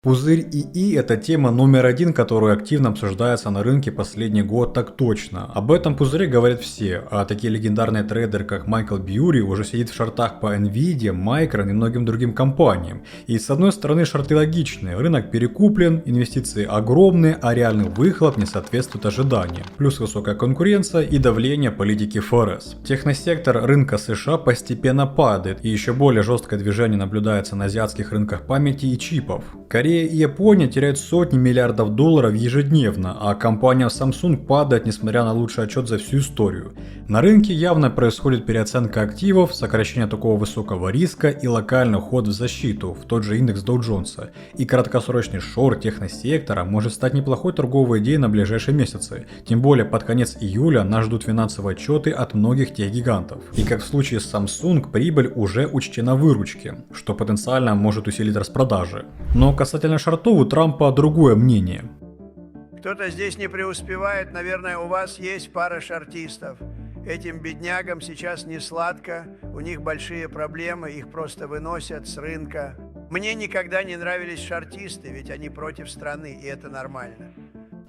Пузырь ИИ – это тема номер один, которая активно обсуждается на рынке последний год так точно. Об этом пузыре говорят все, а такие легендарные трейдеры, как Майкл Бьюри, уже сидит в шортах по Nvidia, Micron и многим другим компаниям. И с одной стороны шорты логичные, рынок перекуплен, инвестиции огромные, а реальный выхлоп не соответствует ожиданиям. Плюс высокая конкуренция и давление политики ФРС. Техносектор рынка США постепенно падает, и еще более жесткое движение наблюдается на азиатских рынках памяти и чипов. Корея и Япония теряют сотни миллиардов долларов ежедневно, а компания Samsung падает, несмотря на лучший отчет за всю историю. На рынке явно происходит переоценка активов, сокращение такого высокого риска и локальный уход в защиту, в тот же индекс Dow Jones. И краткосрочный шорт техносектора может стать неплохой торговой идеей на ближайшие месяцы. Тем более под конец июля нас ждут финансовые отчеты от многих техгигантов. И как в случае с Samsung, прибыль уже учтена в выручке, что потенциально может усилить распродажи. Но касательно шортов у Трампа другое мнение. Кто-то здесь не преуспевает, наверное, у вас есть пара шортистов. Этим беднягам сейчас не сладко, у них большие проблемы, их просто выносят с рынка. Мне никогда не нравились шортисты, ведь они против страны, и это нормально.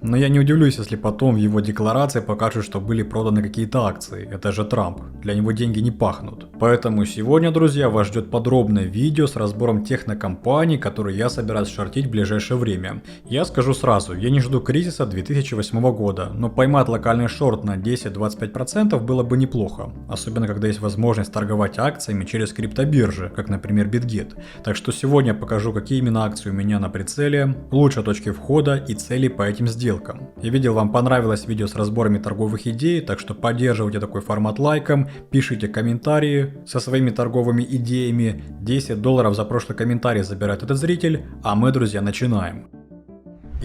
Но я не удивлюсь, если потом в его декларации покажут, что были проданы какие-то акции. Это же Трамп. Для него деньги не пахнут. Поэтому сегодня, друзья, вас ждет подробное видео с разбором технокомпаний, которые я собираюсь шортить в ближайшее время. Я скажу сразу, я не жду кризиса 2008 года, но поймать локальный шорт на 10-25% было бы неплохо. Особенно, когда есть возможность торговать акциями через криптобиржи, как, например, BitGet. Так что сегодня я покажу, какие именно акции у меня на прицеле, лучшие точки входа и цели по этим сделкам. Я видел, вам понравилось видео с разборами торговых идей, так что поддерживайте такой формат лайком, пишите комментарии со своими торговыми идеями. $10 за прошлый комментарий забирает этот зритель, а мы, друзья, начинаем.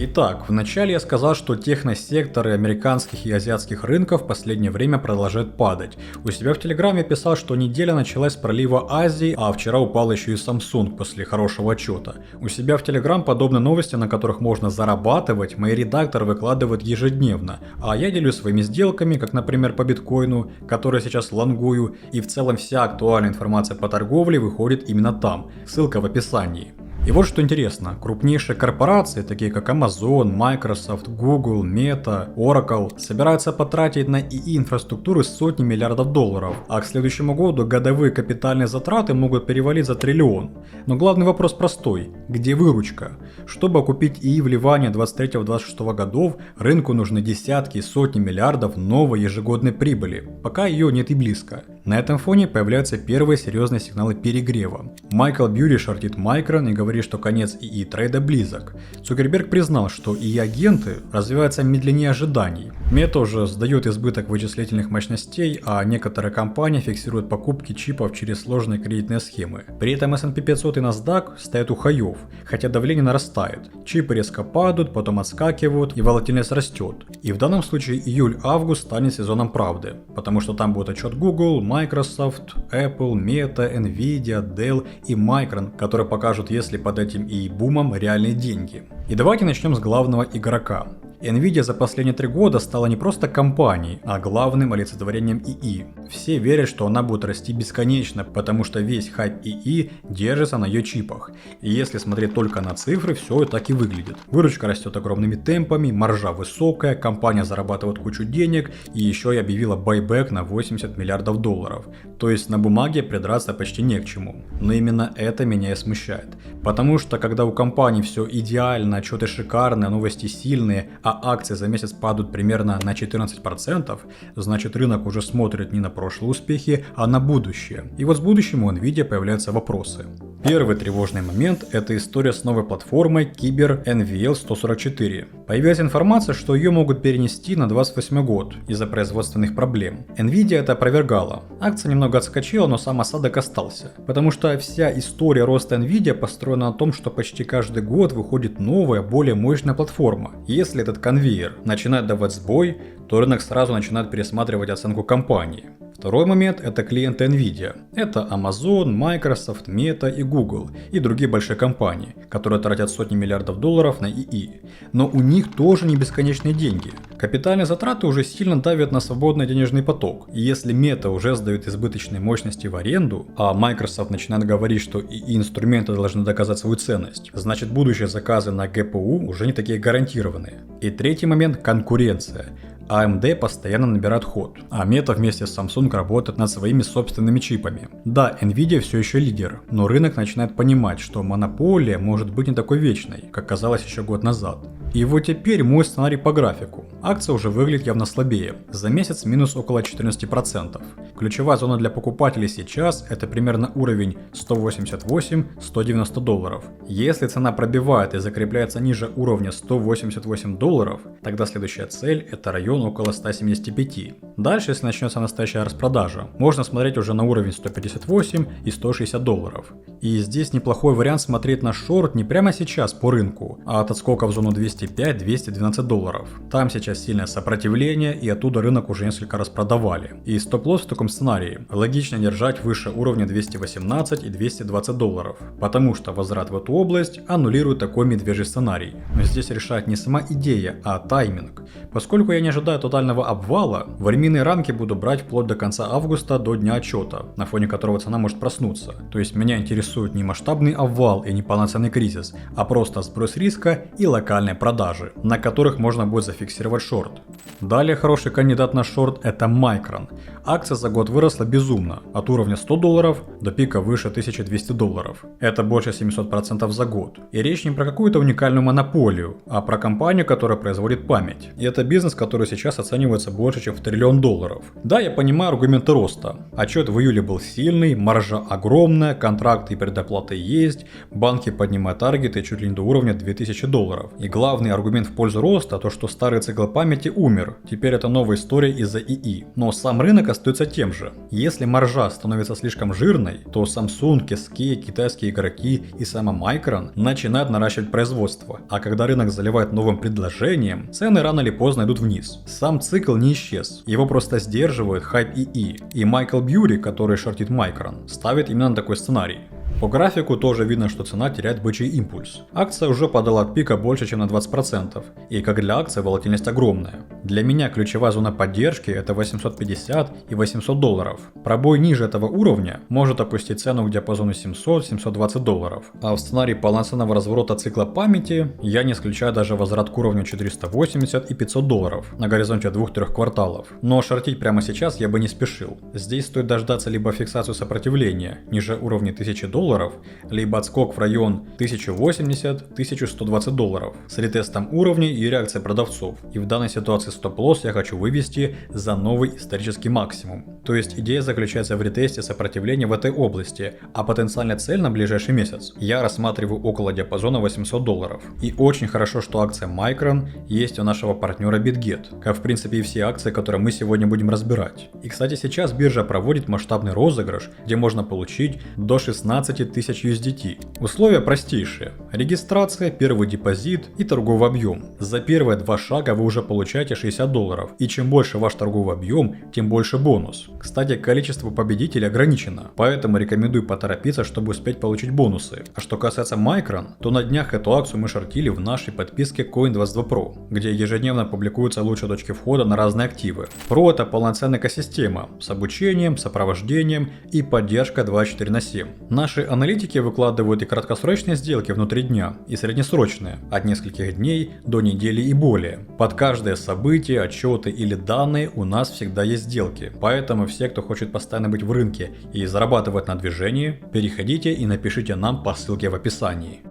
Итак, вначале я сказал, что техносекторы американских и азиатских рынков в последнее время продолжают падать. У себя в Телеграме писал, что неделя началась с пролива Азии, а вчера упал еще и Samsung после хорошего отчета. У себя в Телеграм подобные новости, на которых можно зарабатывать, мои редакторы выкладывают ежедневно, а я делюсь своими сделками, как, например, по биткоину, который сейчас лонгую, и в целом вся актуальная информация по торговле выходит именно там. Ссылка в описании. И вот что интересно, крупнейшие корпорации, такие как Amazon, Microsoft, Google, Meta, Oracle, собираются потратить на ИИ-инфраструктуру сотни миллиардов долларов, а к следующему году годовые капитальные затраты могут перевалить за триллион. Но главный вопрос простой – где выручка? Чтобы окупить ИИ вливания 23-26 годов, рынку нужны десятки и сотни миллиардов новой ежегодной прибыли, пока ее нет и близко. На этом фоне появляются первые серьезные сигналы перегрева. Майкл Бьюри шортит Micron и говорит, что конец ИИ трейда близок. Цукерберг признал, что ИИ-агенты развиваются медленнее ожиданий. Мета уже сдает избыток вычислительных мощностей, а некоторые компании фиксируют покупки чипов через сложные кредитные схемы. При этом S&P 500 и NASDAQ стоят у хаев, хотя давление нарастает. Чипы резко падают, потом отскакивают и волатильность растет. И в данном случае июль-август станет сезоном правды, потому что там будет отчет Google, Microsoft, Apple, Meta, Nvidia, Dell и Micron, которые покажут, есть ли под этим и бумом реальные деньги. И давайте начнем с главного игрока. Nvidia за последние 3 года стала не просто компанией, а главным олицетворением ИИ. Все верят, что она будет расти бесконечно, потому что весь хайп ИИ держится на ее чипах. И если смотреть только на цифры, все так и выглядит. Выручка растет огромными темпами, маржа высокая, компания зарабатывает кучу денег и еще и объявила байбек на 80 миллиардов долларов. То есть на бумаге придраться почти не к чему. Но именно это меня и смущает. Потому что когда у компании все идеально, отчеты шикарные, новости сильные, а акции за месяц падают примерно на 14%, значит рынок уже смотрит не на прошлые успехи, а на будущее. И вот с будущим у Nvidia появляются вопросы. Первый тревожный момент – это история с новой платформой Kyber NVL144. Появилась информация, что ее могут перенести на 2028 год из-за производственных проблем. Nvidia это опровергала. Акция немного отскочила, но сам осадок остался. Потому что вся история роста Nvidia построена на том, что почти каждый год выходит новая, более мощная платформа. Если этот конвейер начинает давать сбой, то рынок сразу начинает пересматривать оценку компании. Второй момент – это клиенты Nvidia. Это Amazon, Microsoft, Meta и Google и другие большие компании, которые тратят сотни миллиардов долларов на ИИ. Но у них тоже не бесконечные деньги. Капитальные затраты уже сильно давят на свободный денежный поток. И если Meta уже сдает избыточные мощности в аренду, а Microsoft начинает говорить, что ИИ-инструменты должны доказать свою ценность, значит будущие заказы на GPU уже не такие гарантированные. И третий момент – конкуренция. AMD постоянно набирает ход, а Meta вместе с Samsung работает над своими собственными чипами. Да, Nvidia все еще лидер, но рынок начинает понимать, что монополия может быть не такой вечной, как казалось еще год назад. И вот теперь мой сценарий по графику. Акция уже выглядит явно слабее, за месяц минус около 14%. Ключевая зона для покупателей сейчас это примерно уровень 188-190 долларов. Если цена пробивает и закрепляется ниже уровня 188 долларов, тогда следующая цель это район около 175. Дальше, если начнется настоящая распродажа, можно смотреть уже на уровень 158 и 160 долларов. И здесь неплохой вариант смотреть на шорт не прямо сейчас по рынку, а от отскока в зону 205-212 долларов. Там сейчас сильное сопротивление и оттуда рынок уже несколько раз продавали. И стоп-лосс в таком сценарии логично держать выше уровня 218 и 220 долларов, потому что возврат в эту область аннулирует такой медвежий сценарий. Но здесь решает не сама идея, а тайминг. Поскольку я не ожидаю тотального обвала, временные рамки буду брать вплоть до конца августа до дня отчета, на фоне которого цена может проснуться. То есть меня интересует не масштабный обвал и не полноценный кризис, а просто сброс риска и локальные продажи, на которых можно будет зафиксировать шорт. Далее хороший кандидат на шорт это Micron. Акция за год выросла безумно, от уровня 100 долларов до пика выше 1200 долларов. Это больше 700% за год. И речь не про какую-то уникальную монополию, а про компанию, которая производит память. И это бизнес, который сейчас оценивается больше, чем в $1 триллион. Да, я понимаю аргументы роста. Отчет в июле был сильный, маржа огромная, контракты и предоплаты есть, банки поднимают таргеты чуть ли не до уровня 2000 долларов. И главный аргумент в пользу роста то, что старый цикл памяти умер. Теперь это новая история из-за ИИ. Но сам рынок остается тем же. Если маржа становится слишком жирной, то Samsung, SK, китайские игроки и сама Micron начинают наращивать производство. А когда рынок заливает новым предложением, цены рано или поздно идут вниз. Сам цикл не исчез. Его просто сдерживает хайп ИИ. И Майкл Бьюри, который шортит Micron, ставит именно на такой сценарий. По графику тоже видно, что цена теряет бычий импульс. Акция уже подала от пика больше, чем на 20%, и как для акции волатильность огромная. Для меня ключевая зона поддержки это 850 и 800 долларов. Пробой ниже этого уровня может опустить цену к диапазону 700-720 долларов. А в сценарии полноценного разворота цикла памяти я не исключаю даже возврат к уровню 480 и 500 долларов на горизонте 2-3 кварталов. Но шортить прямо сейчас я бы не спешил. Здесь стоит дождаться либо фиксацию сопротивления ниже уровня 1000 долларов, либо отскок в район 1080-1120 долларов с ретестом уровней и реакцией продавцов. И в данной ситуации стоп-лосс я хочу вывести за новый исторический максимум. То есть идея заключается в ретесте сопротивления в этой области, а потенциальная цель на ближайший месяц я рассматриваю около диапазона 800 долларов. И очень хорошо, что акция Micron есть у нашего партнера BitGet, как в принципе и все акции, которые мы сегодня будем разбирать. И кстати сейчас биржа проводит масштабный розыгрыш, где можно получить до 16 тысяч USDT. Условия простейшие. Регистрация, первый депозит и торговый объем. За первые два шага вы уже получаете 60 долларов. И чем больше ваш торговый объем, тем больше бонус. Кстати, количество победителей ограничено, поэтому рекомендую поторопиться, чтобы успеть получить бонусы. А что касается Micron, то на днях эту акцию мы шортили в нашей подписке Coin22 Pro, где ежедневно публикуются лучшие точки входа на разные активы. Pro это полноценная экосистема с обучением, сопровождением и поддержкой 24/7. Наши аналитики выкладывают и краткосрочные сделки внутри дня, и среднесрочные, от нескольких дней до недели и более. Под каждое событие, отчеты или данные у нас всегда есть сделки, поэтому все, кто хочет постоянно быть в рынке и зарабатывать на движении, переходите и напишите нам по ссылке в описании.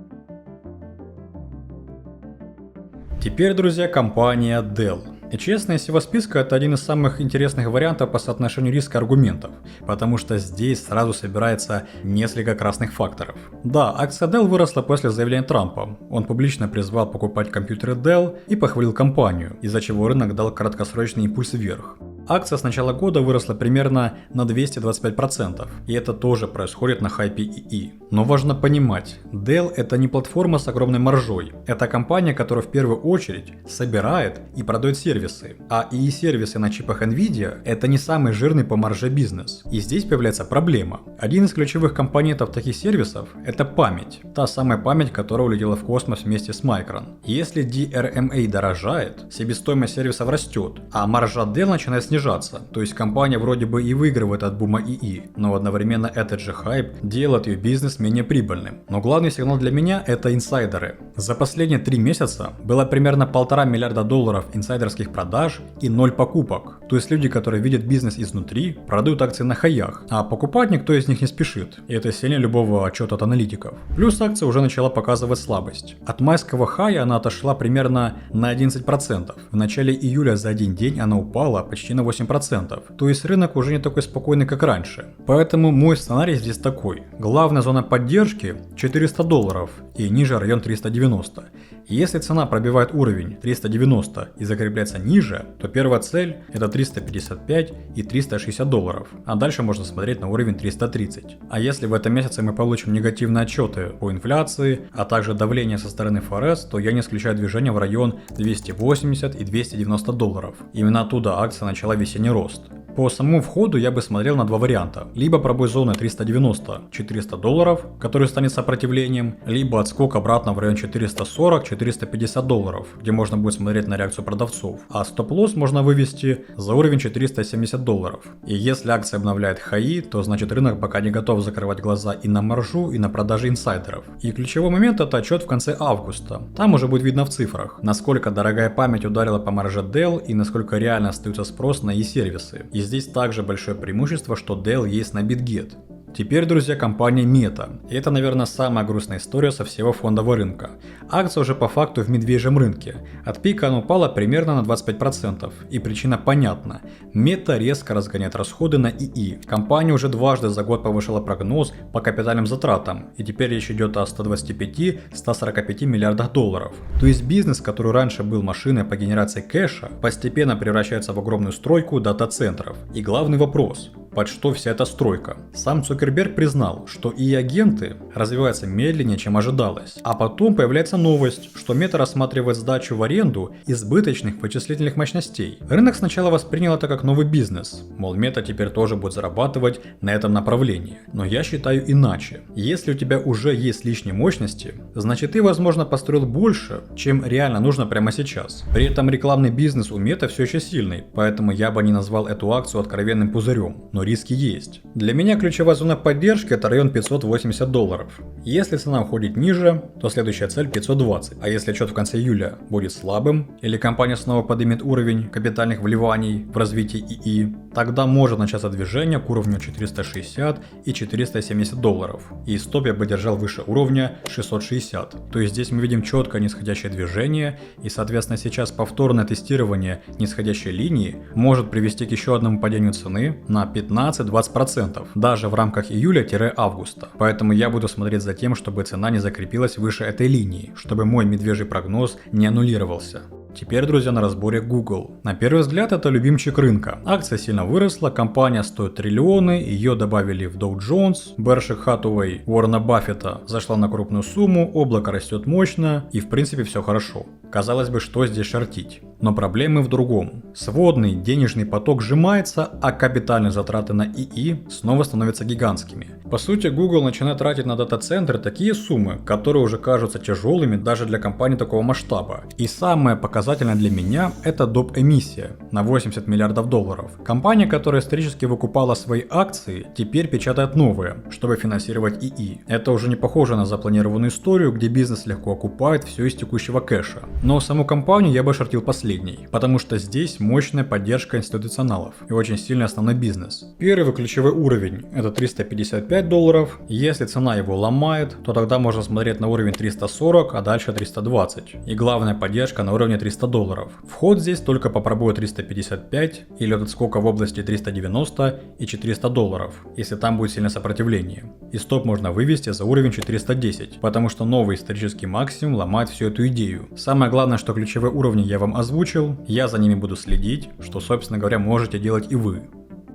Теперь, друзья, компания Dell. И честно, из всего списка это один из самых интересных вариантов по соотношению риска аргументов, потому что здесь сразу собирается несколько красных факторов. Да, акция Dell выросла после заявления Трампа. Он публично призвал покупать компьютеры Dell и похвалил компанию, из-за чего рынок дал краткосрочный импульс вверх. Акция с начала года выросла примерно на 225%, и это тоже происходит на хайпе ИИ. Но важно понимать, Dell это не платформа с огромной маржой, это компания, которая в первую очередь собирает и продает сервисы, а ИИ-сервисы на чипах Nvidia это не самый жирный по марже бизнес. И здесь появляется проблема. Один из ключевых компонентов таких сервисов это память, та самая память, которая улетела в космос вместе с Micron. Если DRAM дорожает, себестоимость сервисов растет, а маржа Dell начинает снижаться, то есть компания вроде бы и выигрывает от бума ИИ, но одновременно этот же хайп делает ее бизнес менее прибыльным. Но главный сигнал для меня это инсайдеры. За последние 3 месяца было примерно $1,5 миллиарда инсайдерских продаж и 0 покупок. То есть люди, которые видят бизнес изнутри, продают акции на хаях, а покупать никто из них не спешит. И это сильнее любого отчета от аналитиков. Плюс акция уже начала показывать слабость. От майского хая она отошла примерно на 11%. В начале июля за один день она упала почти на 8%. То есть рынок уже не такой спокойный, как раньше. Поэтому мой сценарий здесь такой. Главная зона поддержки $400 и ниже район 390. И если цена пробивает уровень 390 и закрепляется ниже, то первая цель это 355 и $360, а дальше можно смотреть на уровень 330. А если в этом месяце мы получим негативные отчеты по инфляции, а также давление со стороны ФРС, то я не исключаю движение в район 280 и $290. Именно оттуда акция начала весенний рост. По самому входу я бы смотрел на два варианта. Либо пробой зоны 390-400, который станет сопротивлением, либо отскок обратно в район 440-450, где можно будет смотреть на реакцию продавцов. А стоп-лосс можно вывести за уровень $470. И если акция обновляет хаи, то значит рынок пока не готов закрывать глаза и на маржу, и на продажи инсайдеров. И ключевой момент это отчет в конце августа. Там уже будет видно в цифрах, насколько дорогая память ударила по марже Dell и насколько реально остается спрос на e-сервисы. И здесь также большое преимущество, что Dell есть на BitGet. Теперь, друзья, компания Meta. И это, наверное, самая грустная история со всего фондового рынка. Акция уже по факту в медвежьем рынке. От пика она упала примерно на 25%. И причина понятна. Meta резко разгоняет расходы на ИИ. Компания уже дважды за год повышала прогноз по капитальным затратам. И теперь речь идет о 125-145 миллиардах долларов. То есть бизнес, который раньше был машиной по генерации кэша, постепенно превращается в огромную стройку дата-центров. И главный вопрос. Под что вся эта стройка? Сам Цукерберг признал, что ИИ-агенты развиваются медленнее, чем ожидалось. А потом появляется новость, что Meta рассматривает сдачу в аренду избыточных вычислительных мощностей. Рынок сначала воспринял это как новый бизнес, мол, Meta теперь тоже будет зарабатывать на этом направлении. Но я считаю иначе. Если у тебя уже есть лишние мощности, значит ты, возможно, построил больше, чем реально нужно прямо сейчас. При этом рекламный бизнес у Meta все еще сильный, поэтому я бы не назвал эту акцию откровенным пузырем. Но риски есть. Для меня ключевая зона поддержки это район $580. Если цена уходит ниже, то следующая цель 520. А если отчет в конце июля будет слабым, или компания снова поднимет уровень капитальных вливаний в развитие ИИ, тогда может начаться движение к уровню 460 и $470. И стоп я бы держал выше уровня 660. То есть здесь мы видим четкое нисходящее движение, и соответственно сейчас повторное тестирование нисходящей линии может привести к еще одному падению цены на 15-20%, даже в рамках июля-августа. Поэтому я буду смотреть за тем, чтобы цена не закрепилась выше этой линии, чтобы мой медвежий прогноз не аннулировался. Теперь, друзья, на разборе Google. На первый взгляд это любимчик рынка. Акция сильно выросла, компания стоит триллионы, ее добавили в Dow Jones, Berkshire Hathaway, Уоррена Баффета зашла на крупную сумму, облако растет мощно и в принципе все хорошо. Казалось бы, что здесь шортить? Но проблемы в другом. Сводный денежный поток сжимается, а капитальные затраты на ИИ снова становятся гигантскими. По сути, Google начинает тратить на дата-центры такие суммы, которые уже кажутся тяжелыми даже для компании такого масштаба. И самое показательное для меня это доп. Эмиссия на $80 миллиардов. Компания, которая исторически выкупала свои акции, теперь печатает новые, чтобы финансировать ИИ. Это уже не похоже на запланированную историю, где бизнес легко окупает все из текущего кэша. Но саму компанию я бы шортил последней, потому что здесь мощная поддержка институционалов и очень сильный основной бизнес. Первый ключевой уровень это 355 335 долларов. Если цена его ломает, то тогда можно смотреть на уровень 340, а дальше 320. И главная поддержка на уровне 300 долларов. Вход здесь только по пробою 355 или от отскока в области 390 и 400 долларов, если там будет сильное сопротивление. И стоп можно вывести за уровень 410, потому что новый исторический максимум ломает всю эту идею. Самое главное, что ключевые уровни я вам озвучил, я за ними буду следить, что, собственно говоря, можете делать и вы.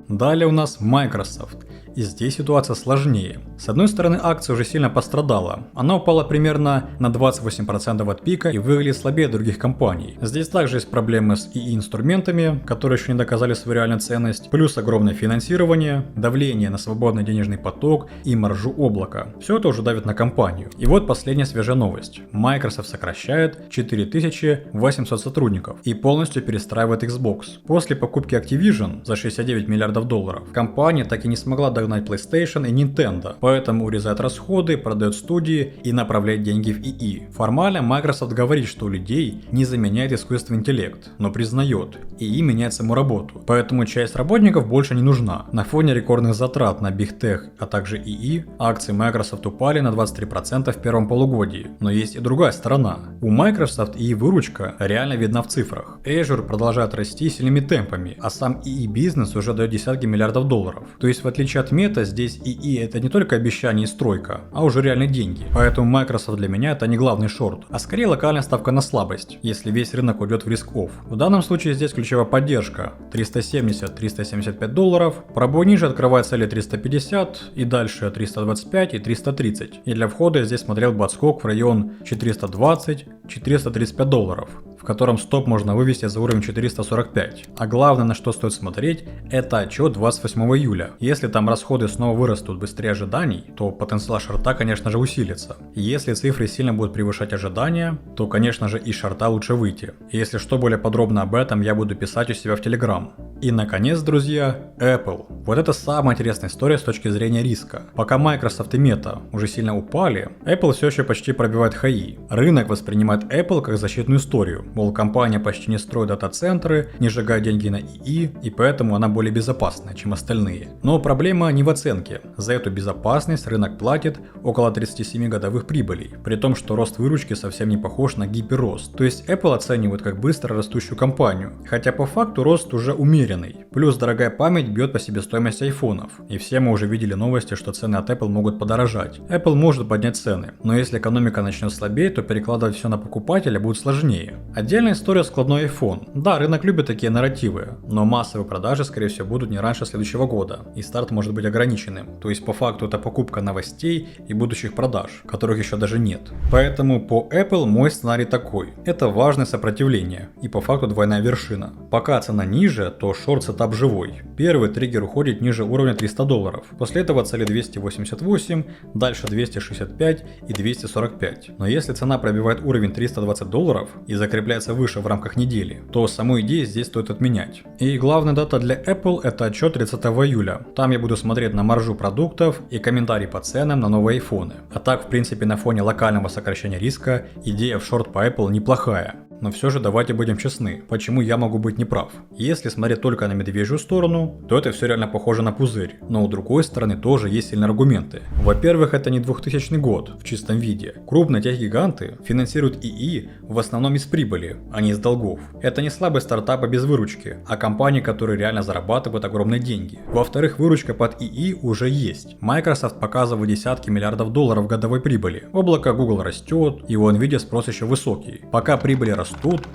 Далее у нас Microsoft. И здесь ситуация сложнее. С одной стороны, акция уже сильно пострадала. Она упала примерно на 28% от пика и выглядит слабее других компаний. Здесь также есть проблемы с ИИ-инструментами, которые еще не доказали свою реальную ценность, плюс огромное финансирование, давление на свободный денежный поток и маржу облака. Все это уже давит на компанию. И вот последняя свежая новость. Microsoft сокращает 4800 сотрудников и полностью перестраивает Xbox. После покупки Activision за 69 миллиардов долларов компания так и не смогла догнать PlayStation и Nintendo, поэтому урезает расходы, продает студии и направляет деньги в ИИ. Формально Microsoft говорит, что у людей не заменяет искусственный интеллект, но признает, ИИ меняет саму работу, поэтому часть работников больше не нужна. На фоне рекордных затрат на Big Tech, а также ИИ, акции Microsoft упали на 23% в первом полугодии. Но есть и другая сторона. У Microsoft ИИ выручка реально видна в цифрах. Azure продолжает расти сильными темпами, а сам ИИ бизнес уже дает десятки миллиардов долларов. То есть в отличие от Мета, здесь ИИ это не только обещание и стройка, а уже реальные деньги. Поэтому Microsoft для меня это не главный шорт, а скорее локальная ставка на слабость, если весь рынок уйдет в риск-офф. В данном случае здесь ключевая поддержка 370-375 долларов, пробой ниже открывает цели 350 и дальше 325 и 330. И для входа я здесь смотрел бы отскок в район 420-435 долларов, в котором стоп можно вывести за уровень 445. А главное, на что стоит смотреть, это отчет 28 июля. Если там расходы снова вырастут быстрее ожиданий, то потенциал шорта, конечно же, усилится. Если цифры сильно будут превышать ожидания, то, конечно же, из шорта лучше выйти. Если что более подробно об этом, я буду писать у себя в Telegram. И наконец, друзья, Apple. Вот это самая интересная история с точки зрения риска. Пока Microsoft и Meta уже сильно упали, Apple все еще почти пробивает хаи. Рынок воспринимает Apple как защитную историю. Мол, компания почти не строит дата-центры, не сжигает деньги на ИИ, и поэтому она более безопасная, чем остальные. Но проблема не в оценке. За эту безопасность рынок платит около 37 годовых прибылей, при том, что рост выручки совсем не похож на гиперрост. То есть Apple оценивают как быстро растущую компанию, хотя по факту рост уже умеренный. Плюс дорогая память бьет по себестоимости айфонов, и все мы уже видели новости, что цены от Apple могут подорожать. Apple может поднять цены, но если экономика начнет слабеть, то перекладывать все на покупателя будет сложнее. Отдельная история складной iPhone. Да, рынок любит такие нарративы, но массовые продажи, скорее всего, будут не раньше следующего года, и старт может быть ограниченным. То есть по факту это покупка новостей и будущих продаж, которых еще даже нет. Поэтому по Apple мой сценарий такой. Это важное сопротивление и по факту двойная вершина. Пока цена ниже, то шорт-сетап живой. Первый триггер уходит ниже уровня 300 долларов. После этого цели 288, дальше 265 и 245. Но если цена пробивает уровень 320 долларов и закрепляется выше в рамках недели, то саму идею здесь стоит отменять. И главная дата для Apple это отчет 30 июля. Там я буду смотреть на маржу продуктов и комментарии по ценам на новые айфоны. А так, в принципе, на фоне локального сокращения риска, идея в шорт по Apple неплохая. Но все же давайте будем честны, почему я могу быть неправ. Если смотреть только на медвежью сторону, то это все реально похоже на пузырь. Но у другой стороны тоже есть сильные аргументы. Во-первых, это не 2000 год в чистом виде. Крупные техгиганты финансируют ИИ в основном из прибыли, а не из долгов. Это не слабые стартапы без выручки, а компании, которые реально зарабатывают огромные деньги. Во-вторых, выручка под ИИ уже есть. Microsoft показывает десятки миллиардов долларов годовой прибыли. Облако Google растет, и у Nvidia спрос еще высокий. Пока прибыли растут,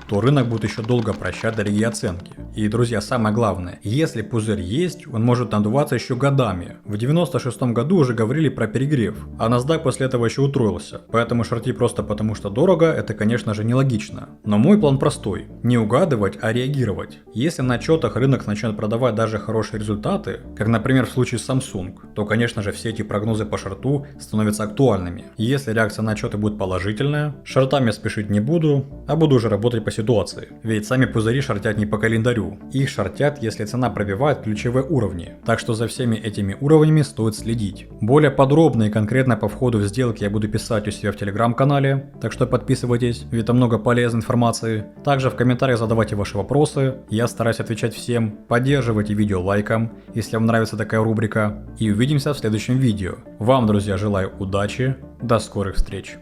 то рынок будет еще долго прощать дорогие оценки. И, друзья, самое главное, если пузырь есть, он может надуваться еще годами. В 96 году уже говорили про перегрев, а NASDAQ после этого еще утроился. Поэтому шорти просто потому что дорого, это, конечно же, нелогично. Но мой план простой. Не угадывать, а реагировать. Если на отчетах рынок начнет продавать даже хорошие результаты, как, например, в случае с Samsung, то, конечно же, все эти прогнозы по шорту становятся актуальными. Если реакция на отчеты будет положительная, шортами спешить не буду, а буду уже уже работать по ситуации. Ведь сами пузыри шортят не по календарю. Их шортят, если цена пробивает ключевые уровни. Так что за всеми этими уровнями стоит следить. Более подробно и конкретно по входу в сделки я буду писать у себя в телеграм-канале, так что подписывайтесь, ведь там много полезной информации. Также в комментариях задавайте ваши вопросы, я стараюсь отвечать всем. Поддерживайте видео лайком, если вам нравится такая рубрика. И увидимся в следующем видео. Вам, друзья, желаю удачи, до скорых встреч.